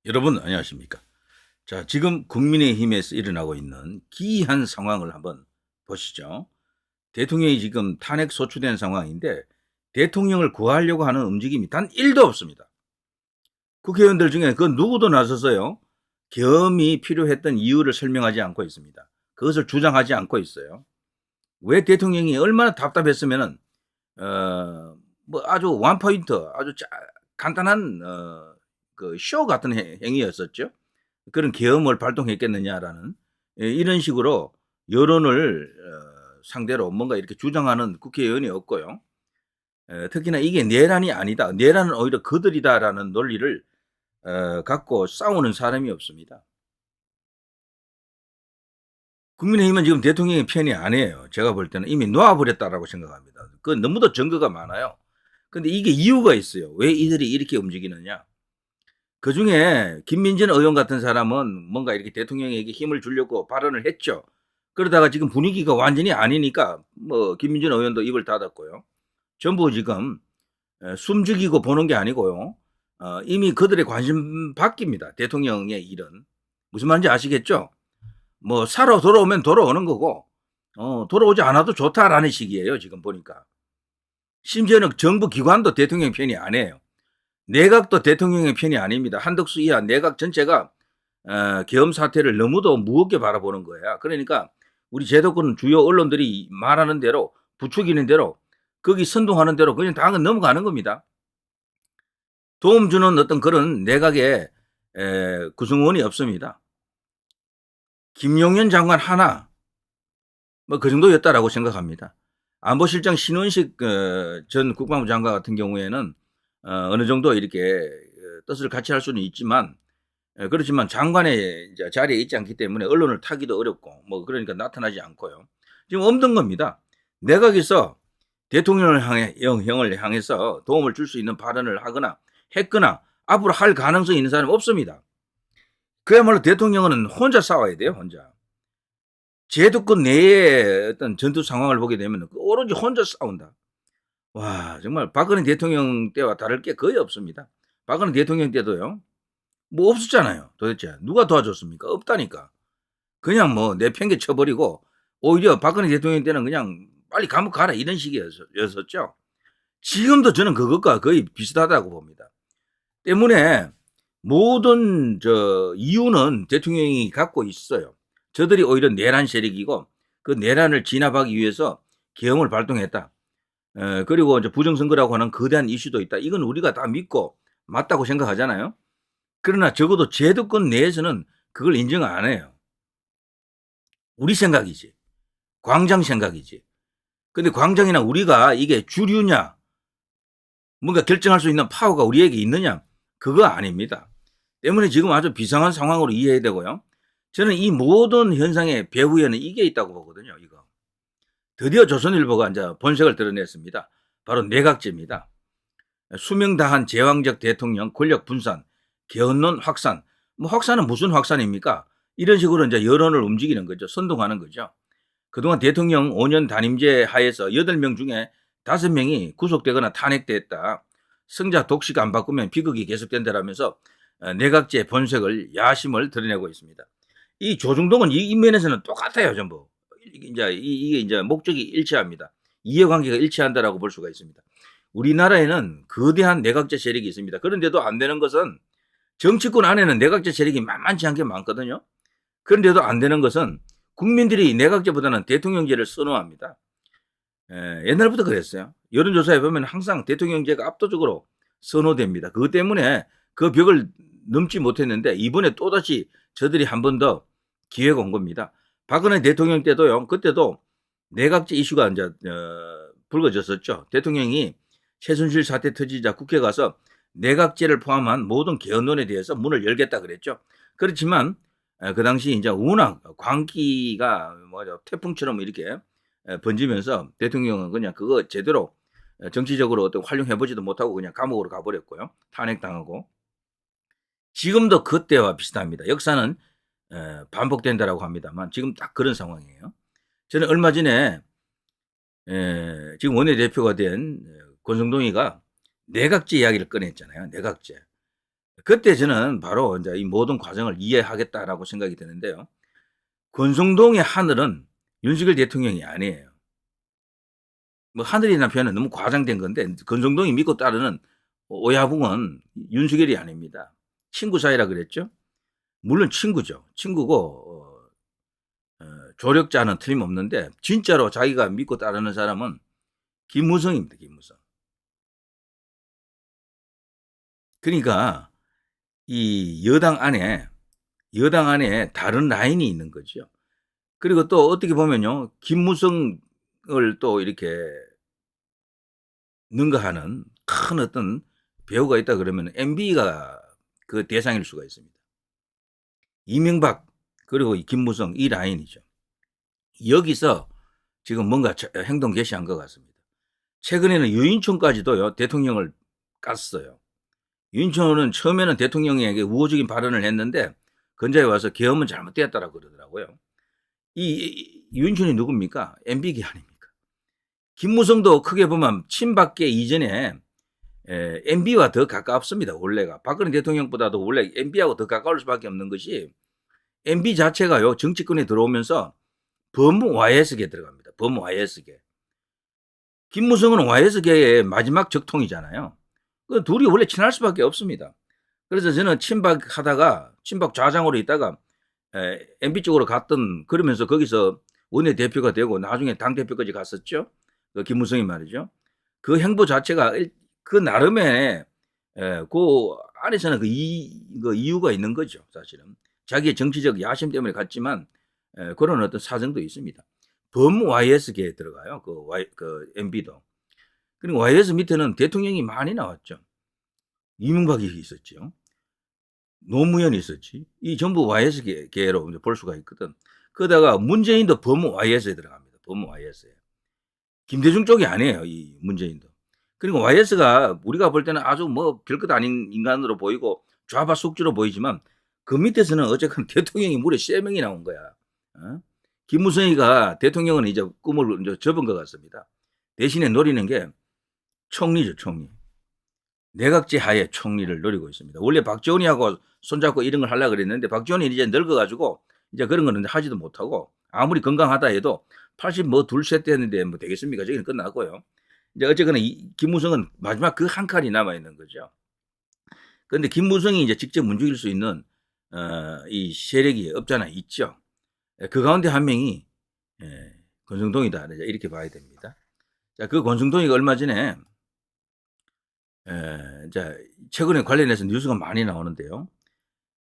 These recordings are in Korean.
여러분 안녕하십니까? 자, 지금 국민의힘에서 일어나고 있는 기이한 상황을 한번 보시죠. 대통령이 지금 탄핵 소추된 상황인데 대통령을 구하려고 하는 움직임이 단 1도 없습니다. 국회의원들 중에 그 누구도 나서서요. 계엄이 필요했던 이유를 설명하지 않고 있습니다. 그것을 주장하지 않고 있어요. 왜 대통령이 얼마나 답답했으면은 뭐 아주 원포인트 아주 간단한 쇼 같은 행위였었죠. 그런 계엄을 발동했겠느냐라는 이런 식으로 여론을 상대로 뭔가 이렇게 주장하는 국회의원이 없고요. 특히나 이게 내란이 아니다. 내란은 오히려 그들이다라는 논리를 갖고 싸우는 사람이 없습니다. 국민의힘은 지금 대통령의 편이 아니에요. 제가 볼 때는 이미 놓아버렸다라고 생각합니다. 그 너무도 증거가 많아요. 근데 이게 이유가 있어요. 왜 이들이 이렇게 움직이느냐? 그중에 김민진 의원 같은 사람은 뭔가 이렇게 대통령에게 힘을 주려고 발언을 했죠. 그러다가 지금 분위기가 완전히 아니니까 뭐 김민진 의원도 입을 닫았고요. 전부 지금 숨죽이고 보는 게 아니고요. 이미 그들의 관심 바뀝니다. 대통령의 일은. 무슨 말인지 아시겠죠? 뭐 살아 돌아오면 돌아오는 거고 돌아오지 않아도 좋다라는 식이에요. 지금 보니까. 심지어는 정부 기관도 대통령 편이 아니에요. 내각도 대통령의 편이 아닙니다. 한덕수 이하 내각 전체가 계엄 사태를 너무도 무겁게 바라보는 거야. 그러니까 우리 제도권 주요 언론들이 말하는 대로 부추기는 대로 거기 선동하는 대로 그냥 다 넘어가는 겁니다. 도움 주는 어떤 그런 내각의 구성원이 없습니다. 김용현 장관 하나 뭐 그 정도였다라고 생각합니다. 안보실장 신원식 전 국방부 장관 같은 경우에는 어느 정도 이렇게 뜻을 같이 할 수는 있지만 그렇지만 장관의 자리에 있지 않기 때문에 언론을 타기도 어렵고 뭐 그러니까 나타나지 않고요. 지금 없는 겁니다. 내각에서 대통령을 형을 향해서 도움을 줄 수 있는 발언을 하거나 했거나 앞으로 할 가능성이 있는 사람은 없습니다. 그야말로 대통령은 혼자 싸워야 돼요. 혼자. 제도권 내의 어떤 전투 상황을 보게 되면 오로지 혼자 싸운다. 와, 정말 박근혜 대통령 때와 다를 게 거의 없습니다. 박근혜 대통령 때도요. 뭐 없었잖아요. 도대체 누가 도와줬습니까? 없다니까. 그냥 뭐 내팽개 쳐버리고 오히려 박근혜 대통령 때는 그냥 빨리 감옥 가라 이런 식이었었죠. 지금도 저는 그것과 거의 비슷하다고 봅니다. 때문에 모든 이유는 대통령이 갖고 있어요. 저들이 오히려 내란 세력이고 그 내란을 진압하기 위해서 계엄을 발동했다. 그리고 이제 부정선거라고 하는 거대한 이슈도 있다. 이건 우리가 다 믿고 맞다고 생각하잖아요. 그러나 적어도 제도권 내에서는 그걸 인정 안 해요. 우리 생각이지. 광장 생각이지. 근데 광장이나 우리가 이게 주류냐, 뭔가 결정할 수 있는 파워가 우리에게 있느냐, 그거 아닙니다. 때문에 지금 아주 비상한 상황으로 이해해야 되고요. 저는 이 모든 현상의 배후에는 이게 있다고 보거든요, 이거. 드디어 조선일보가 이제 본색을 드러냈습니다. 바로 내각제입니다. 수명 다한 제왕적 대통령 권력 분산, 개헌론 확산. 뭐 확산은 무슨 확산입니까? 이런 식으로 이제 여론을 움직이는 거죠. 선동하는 거죠. 그동안 대통령 5년 단임제 하에서 8명 중에 5명이 구속되거나 탄핵됐다. 승자 독식 안 바꾸면 비극이 계속된다라면서 내각제 본색을 야심을 드러내고 있습니다. 이 조중동은 이 면에서는 똑같아요, 전부. 이게 이제 목적이 일치합니다. 이해관계가 일치한다라고 볼 수가 있습니다. 우리나라에는 거대한 내각제 세력이 있습니다. 그런데도 안 되는 것은 정치권 안에는 내각제 세력이 만만치 않게 많거든요. 그런데도 안 되는 것은 국민들이 내각제보다는 대통령제를 선호합니다. 옛날부터 그랬어요. 여론조사에 보면 항상 대통령제가 압도적으로 선호됩니다. 그것 때문에 그 벽을 넘지 못했는데 이번에 또다시 저들이 한 번 더 기회가 온 겁니다. 박근혜 대통령 때도요. 그때도 내각제 이슈가 이제 불거졌었죠. 대통령이 최순실 사태 터지자 국회 가서 내각제를 포함한 모든 개헌론에 대해서 문을 열겠다 그랬죠. 그렇지만 그 당시 이제 워낙 광기가 뭐죠 태풍처럼 이렇게 번지면서 대통령은 그냥 그거 제대로 정치적으로 어떤 활용해보지도 못하고 그냥 감옥으로 가버렸고요. 탄핵당하고. 지금도 그때와 비슷합니다. 역사는 반복된다라고 합니다만 지금 딱 그런 상황이에요. 저는 얼마 전에 지금 원내대표가 된 권성동이가 내각제 이야기를 꺼냈잖아요. 내각제. 그때 저는 바로 이제 이 모든 과정을 이해하겠다라고 생각이 드는데요. 권성동의 하늘은 윤석열 대통령이 아니에요. 뭐 하늘이라는 표현은 너무 과장된 건데 권성동이 믿고 따르는 오야붕은 윤석열이 아닙니다. 친구 사이라 그랬죠. 물론 친구죠. 친구고 조력자는 틀림없는데 진짜로 자기가 믿고 따르는 사람은 김무성입니다. 김무성. 그러니까 이 여당 안에 다른 라인이 있는 거죠. 그리고 또 어떻게 보면요. 김무성을 또 이렇게 능가하는 큰 어떤 배우가 있다 그러면 MB가 그 대상일 수가 있습니다. 이명박 그리고 김무성 이 라인이죠. 여기서 지금 뭔가 행동 개시한 것 같습니다. 최근에는 유인촌까지도요. 대통령을 깠어요. 유인촌은 처음에는 대통령에게 우호적인 발언을 했는데 건자에 와서 계엄은 잘못되었다라고 그러더라고요. 이 유인촌이 누굽니까? MB계 아닙니까? 김무성도 크게 보면 친박계 이전에 MB와 더 가깝습니다. 원래가 박근혜 대통령보다도 원래 MB하고 더 가까울 수밖에 없는 것이 MB 자체가요 정치권에 들어오면서 범 YS계 들어갑니다. 범 YS계. 김무성은 YS계의 마지막 적통이잖아요. 그 둘이 원래 친할 수밖에 없습니다. 그래서 저는 친박하다가 친박 좌장으로 있다가 MB 쪽으로 갔던 그러면서 거기서 원내대표가 되고 나중에 당대표까지 갔었죠. 그 김무성이 말이죠. 그 행보 자체가 그 나름의 그 안에서는 그 이유가 있는 거죠. 사실은. 자기의 정치적 야심 때문에 갔지만 그런 어떤 사정도 있습니다. 범 YS계에 들어가요. 그 MB도. 그리고 YS 밑에는 대통령이 많이 나왔죠. 이명박이 있었죠. 노무현이 있었지. 이 전부 YS계로 볼 수가 있거든. 그러다가 문재인도 범 YS에 들어갑니다. 범 YS에. 김대중 쪽이 아니에요. 이 문재인도. 그리고 YS가 우리가 볼 때는 아주 뭐 별것 아닌 인간으로 보이고 좌파 속주로 보이지만 그 밑에서는 어쨌든 대통령이 무려 3명이 나온 거야. 어? 김무성이가 대통령은 이제 꿈을 이제 접은 것 같습니다. 대신에 노리는 게 총리죠, 총리. 내각제 하에 총리를 노리고 있습니다. 원래 박지원이하고 손잡고 이런 걸 하려고 그랬는데 박지원이 이제 늙어가지고 이제 그런 거는 하지도 못하고 아무리 건강하다 해도 80 뭐 둘 셋 됐는데 뭐 되겠습니까? 저기는 끝났고요. 이제 어쨌거나 김무성은 마지막 그 한 칸이 남아 있는 거죠. 그런데 김무성이 이제 직접 움직일 수 있는 이 세력이 없잖아 있죠. 그 가운데 한 명이 권성동이다 이렇게 봐야 됩니다. 자, 그 권성동이가 얼마 전에 이제 최근에 관련해서 뉴스가 많이 나오는데요.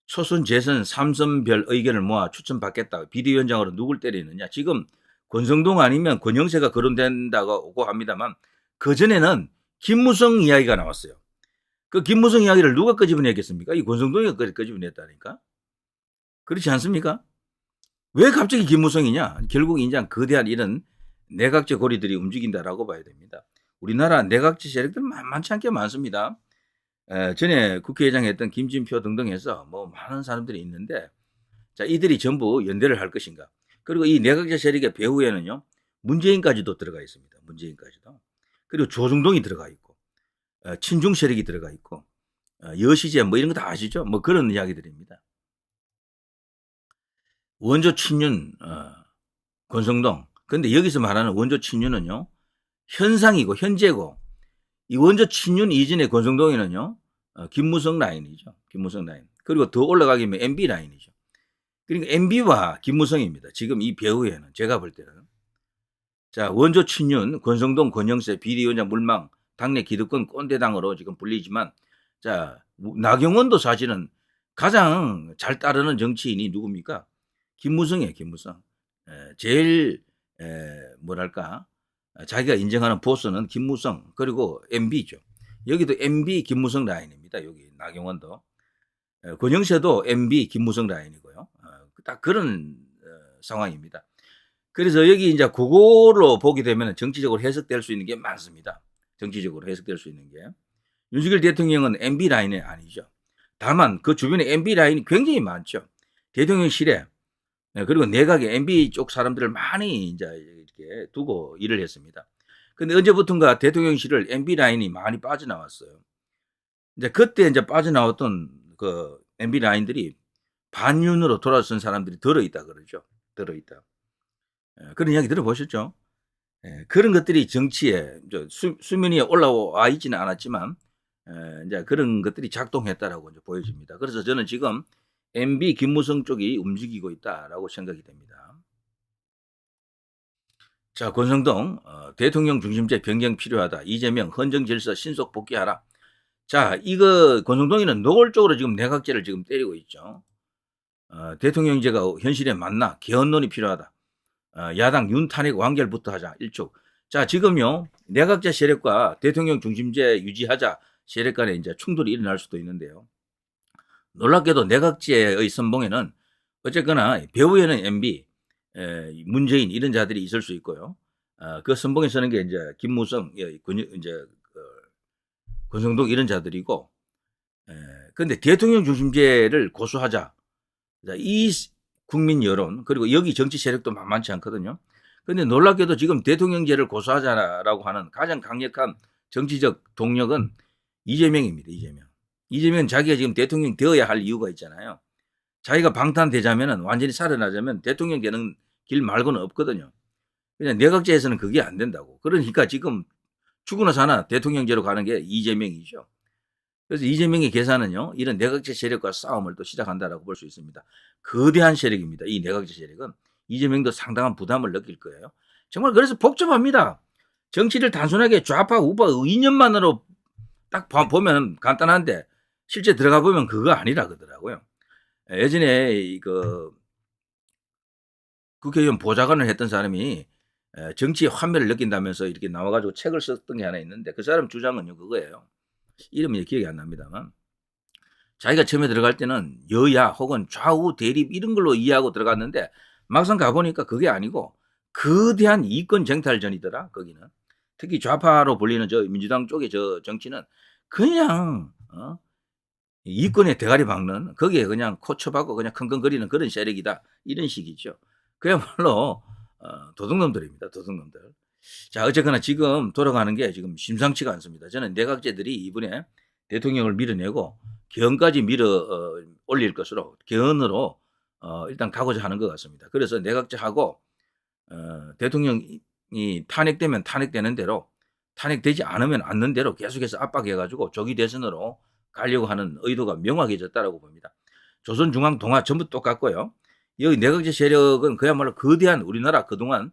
초선 재선 3선별 의견을 모아 추천받겠다. 비대위원장으로 누굴 때리느냐. 지금 권성동 아니면 권영세가 거론된다고 합니다만 그전에는 김무성 이야기가 나왔어요. 그 김무성 이야기를 누가 끄집어내겠습니까? 이 권성동이가 끄집어냈다니까. 그렇지 않습니까? 왜 갑자기 김무성이냐? 결국 이제 거대한 이런 내각제 고리들이 움직인다라고 봐야 됩니다. 우리나라 내각제 세력들 만만치 않게 많습니다. 전에 국회의장 했던 김진표 등등 해서 뭐 많은 사람들이 있는데 자 이들이 전부 연대를 할 것인가. 그리고 이 내각제 세력의 배후에는요. 문재인까지도 들어가 있습니다. 문재인까지도. 그리고 조중동이 들어가 있고 친중 세력이 들어가 있고 여시제 뭐 이런 거 다 아시죠? 뭐 그런 이야기들입니다. 원조 친윤 권성동. 근데 여기서 말하는 원조 친윤은요. 현상이고 현재고 이 원조 친윤 이전의 권성동이는요. 김무성 라인이죠. 김무성 라인. 그리고 더 올라가기면 MB 라인이죠. 그러니까 MB와 김무성입니다. 지금 이 배후에는 제가 볼 때는. 자, 원조 친윤, 권성동, 권영세, 비대위원장 물망, 당내 기득권 꼰대당으로 지금 불리지만 자, 나경원도 사실은 가장 잘 따르는 정치인이 누굽니까? 김무성이에요. 김무성. 제일 뭐랄까 자기가 인정하는 보스는 김무성 그리고 MB죠. 여기도 MB 김무성 라인입니다. 여기 나경원도. 권영세도 MB 김무성 라인이고요. 딱 그런 상황입니다. 그래서 여기 이제 그거로 보게 되면 정치적으로 해석될 수 있는 게 많습니다. 정치적으로 해석될 수 있는 게. 윤석열 대통령은 MB 라인이 아니죠. 다만 그 주변에 MB 라인이 굉장히 많죠. 대통령실에 그리고 내각에 MB 쪽 사람들을 많이 이제 이렇게 두고 일을 했습니다. 근데 언제부턴가 대통령실을 MB 라인이 많이 빠져나왔어요. 이제 그때 이제 빠져나왔던 그 MB 라인들이 반윤으로 돌아선 사람들이 들어있다 그러죠. 들어있다. 그런 이야기 들어보셨죠? 그런 것들이 정치에 수면위에 올라와 있지는 않았지만 이제 그런 것들이 작동했다라고 이제 보여집니다. 그래서 저는 지금 MB 김무성 쪽이 움직이고 있다라고 생각이 됩니다. 자, 권성동 대통령 중심제 변경 필요하다. 이재명 헌정 질서 신속 복귀하라. 자, 이거 권성동이는 노골적으로 지금 내각제를 지금 때리고 있죠. 대통령제가 현실에 맞나? 개헌론이 필요하다. 야당 윤탄핵 완결부터 하자. 일촉. 자, 지금요 내각제 세력과 대통령 중심제 유지하자 세력 간에 이제 충돌이 일어날 수도 있는데요. 놀랍게도 내각제의 선봉에는 어쨌거나 배후에는 MB, 문재인 이런 자들이 있을 수 있고요. 그 선봉에 서는 게 이제 김무성, 이제 권성동 이런 자들이고, 그런데 대통령 중심제를 고수하자. 이 국민 여론 그리고 여기 정치 세력도 만만치 않거든요. 그런데 놀랍게도 지금 대통령제를 고수하자라고 하는 가장 강력한 정치적 동력은 이재명입니다. 이재명은 자기가 지금 대통령 되어야 할 이유가 있잖아요. 자기가 방탄되자면은 완전히 살아나자면 대통령 되는 길 말고는 없거든요. 그냥 내각제에서는 그게 안 된다고. 그러니까 지금 죽으나 사나 대통령제로 가는 게 이재명이죠. 그래서 이재명의 계산은요, 이런 내각제 세력과 싸움을 또 시작한다라고 볼 수 있습니다. 거대한 세력입니다. 이 내각제 세력은. 이재명도 상당한 부담을 느낄 거예요. 정말 그래서 복잡합니다. 정치를 단순하게 좌파, 우파 이념만으로 딱 보면 간단한데 실제 들어가 보면 그거 아니라 그러더라고요. 예전에 그 국회의원 보좌관을 했던 사람이 정치의 환멸을 느낀다면서 이렇게 나와가지고 책을 썼던 게 하나 있는데 그 사람 주장은요 그거예요. 이름이 기억이 안 납니다만 자기가 처음에 들어갈 때는 여야 혹은 좌우 대립 이런 걸로 이해하고 들어갔는데 막상 가보니까 그게 아니고 거대한 이권 쟁탈전이더라 거기는. 특히 좌파로 불리는 저 민주당 쪽의 저 정치는 그냥 이권에 대가리 박는 거기에 그냥 코쳐박고 그냥 킁킁거리는 그런 세력이다 이런 식이죠. 그야말로 도둑놈들입니다. 도둑놈들. 자, 어쨌거나 지금 돌아가는 게 지금 심상치가 않습니다. 저는 내각제들이 이번에 대통령을 밀어내고 개헌까지 밀어 올릴 것으로 개헌으로 일단 가고자 하는 것 같습니다. 그래서 내각제하고 대통령이 탄핵되면 탄핵되는 대로 탄핵되지 않으면 않는 대로 계속해서 압박해가지고 조기 대선으로 가려고 하는 의도가 명확해졌다라고 봅니다. 조선중앙 동아 전부 똑같고요. 여기 내각제 세력은 그야말로 거대한 우리나라 그동안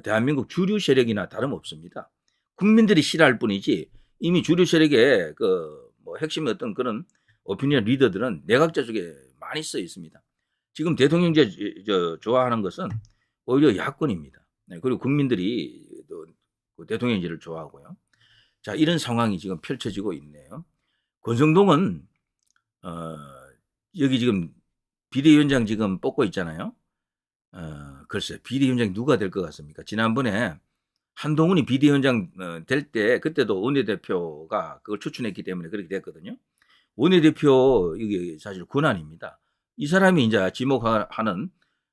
대한민국 주류 세력이나 다름없습니다. 국민들이 싫어할 뿐이지 이미 주류 세력의 뭐 핵심 어떤 그런 오피니언 리더들은 내각제 쪽에 많이 써 있습니다. 지금 대통령제 좋아하는 것은 오히려 야권입니다. 그리고 국민들이 또 대통령제를 좋아하고요. 자, 이런 상황이 지금 펼쳐지고 있네요. 권성동은 여기 지금 비대위원장 지금 뽑고 있잖아요. 글쎄 비대위원장이 누가 될 것 같습니까? 지난번에 한동훈이 비대위원장 될 때 그때도 원내대표가 그걸 추천했기 때문에 그렇게 됐거든요. 원내대표 이게 사실 권한입니다. 이 사람이 이제 지목하는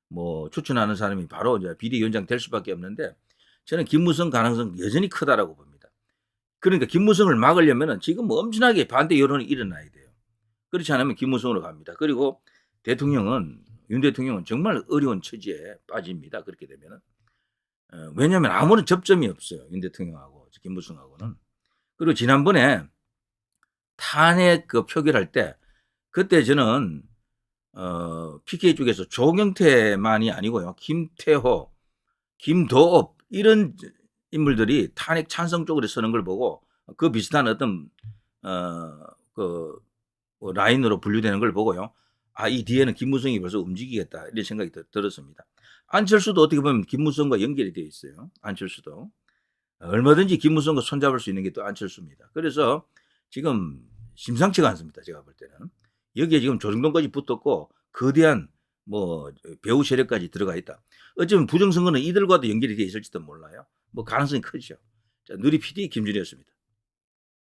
뭐 추천하는 사람이 바로 이제 비대위원장 될 수밖에 없는데 저는 김무성 가능성 여전히 크다라고 봅니다. 그러니까 김무성을 막으려면은 지금 뭐 엄청나게 반대 여론이 일어나야 돼요. 그렇지 않으면 김무성으로 갑니다. 그리고 윤 대통령은 정말 어려운 처지에 빠집니다. 그렇게 되면은. 왜냐하면 아무런 접점이 없어요. 윤 대통령하고 김무성하고는. 그리고 지난번에 탄핵 그 표결할 때 그때 저는 PK 쪽에서 조경태만이 아니고요. 김태호, 김도업 이런 인물들이 탄핵 찬성 쪽으로 서는 걸 보고 그 비슷한 어떤 라인으로 분류되는 걸 보고요. 이 뒤에는 김무성이 벌써 움직이겠다 이런 생각이 들었습니다. 안철수도 어떻게 보면 김무성과 연결이 되어 있어요. 안철수도 얼마든지 김무성과 손잡을 수 있는 게 또 안철수입니다. 그래서 지금 심상치가 않습니다. 제가 볼 때는 여기에 지금 조정동까지 붙었고 거대한 뭐 배후 세력까지 들어가 있다. 어쩌면 부정선거는 이들과도 연결이 되어 있을지도 몰라요. 뭐 가능성이 크죠. 자, 누리 PD 김준이었습니다.